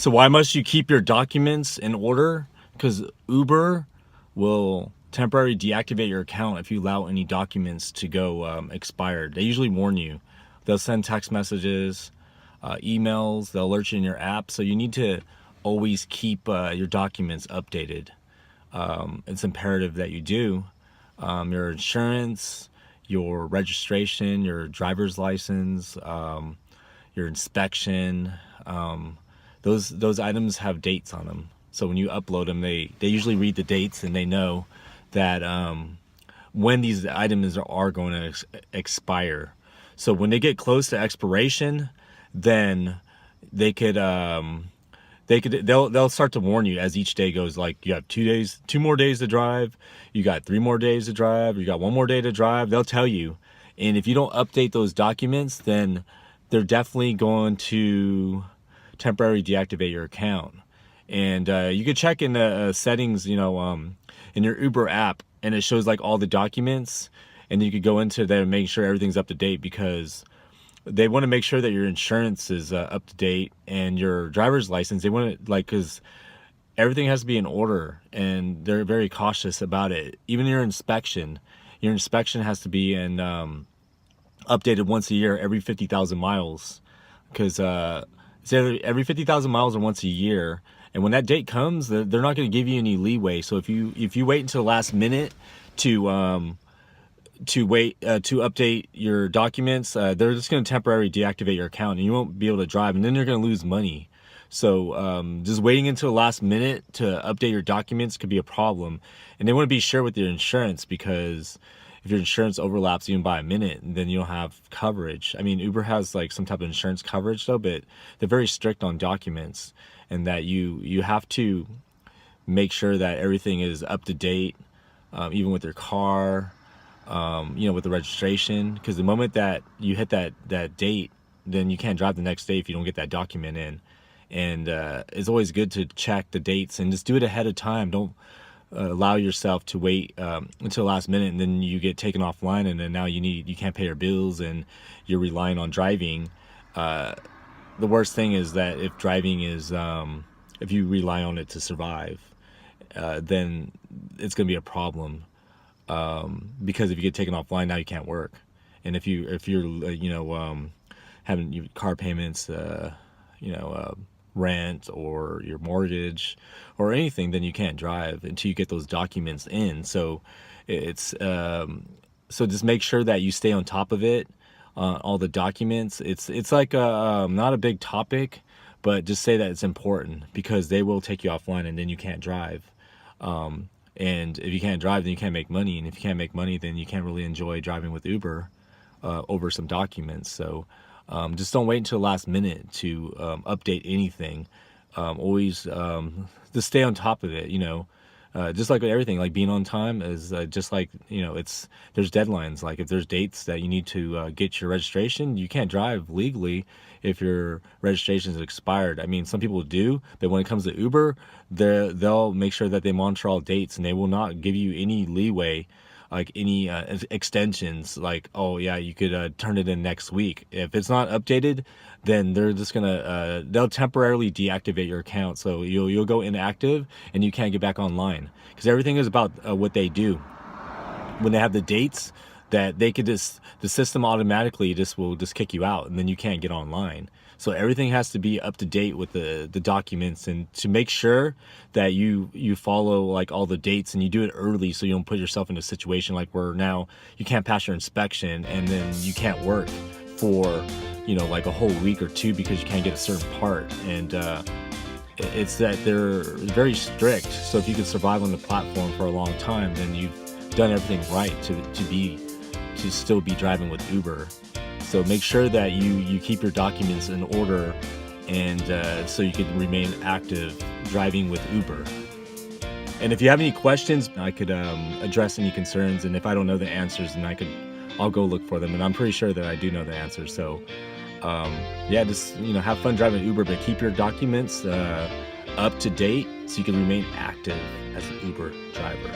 So why must you keep your documents in order? Because Uber will temporarily deactivate your account if you allow any documents to go expired. They usually warn you. They'll send text messages, emails, they'll alert you in your app. So you need to always keep your documents updated. It's imperative that you do. Your insurance, your registration, your driver's license, your inspection, those items have dates on them. So when you upload them, they usually read the dates and they know that when these items are going to expire. So when they get close to expiration, then they'll start to warn you as each day goes. Like, you have 2 more days to drive, you got 3 more days to drive, you got 1 more day to drive. They'll tell you. And if you don't update those documents, then they're definitely going to temporarily deactivate your account. And you could check in the settings, in your Uber app, and it shows like all the documents, and you could go into there and make sure everything's up to date, because they want to make sure that your insurance is up to date, and your driver's license. They want to, because everything has to be in order, and they're very cautious about it. Even your inspection has to be updated once a year, every 50,000 miles, because it's either every 50,000 miles or once a year. And when that date comes, they're not going to give you any leeway. So if you wait until the last minute to update your documents, they're just going to temporarily deactivate your account, and you won't be able to drive, and then you're going to lose money. So just waiting until the last minute to update your documents could be a problem. And they want to be sure with your insurance, because if your insurance overlaps even by a minute, then you don't have coverage. I mean, Uber has like some type of insurance coverage though, but they're very strict on documents, and that you have to make sure that everything is up to date, even with your car, with the registration. Because the moment that you hit that date, then you can't drive the next day if you don't get that document in. And it's always good to check the dates and just do it ahead of time. Don't allow yourself to wait until the last minute, and then you get taken offline, and then now you can't pay your bills, and you're relying on driving. The worst thing is that if driving is if you rely on it to survive, then it's going to be a problem, because if you get taken offline, now you can't work. And if you're having your car payments, rent or your mortgage or anything, then you can't drive until you get those documents in. So it's so just make sure that you stay on top of it, all the documents. It's like not a big topic, but just say that it's important, because they will take you offline, and then you can't drive. And if you can't drive, then you can't make money, and if you can't make money, then you can't really enjoy driving with Uber over some documents. So just don't wait until the last minute to update anything. Always just stay on top of it. Just like with everything, like being on time is just like, there's deadlines. Like if there's dates that you need to get your registration, you can't drive legally if your registration is expired. I mean, some people do, but when it comes to Uber, they'll make sure that they monitor all dates, and they will not give you any leeway, like any extensions, like, oh yeah, you could turn it in next week. If it's not updated, then they're just gonna they'll temporarily deactivate your account, so you'll go inactive, and you can't get back online, because everything is about what they do. When they have the dates, that they could the system automatically will kick you out, and then you can't get online. So everything has to be up to date with the documents, and to make sure that you follow like all the dates, and you do it early, so you don't put yourself in a situation like where now you can't pass your inspection, and then you can't work for like a whole week or two because you can't get a certain part. And it's that they're very strict. So if you can survive on the platform for a long time, then you've done everything right to still be driving with Uber. So make sure that you keep your documents in order, and so you can remain active driving with Uber. And if you have any questions, I could address any concerns. And if I don't know the answers, then I'll go look for them. And I'm pretty sure that I do know the answers. So just have fun driving Uber, but keep your documents up to date so you can remain active as an Uber driver.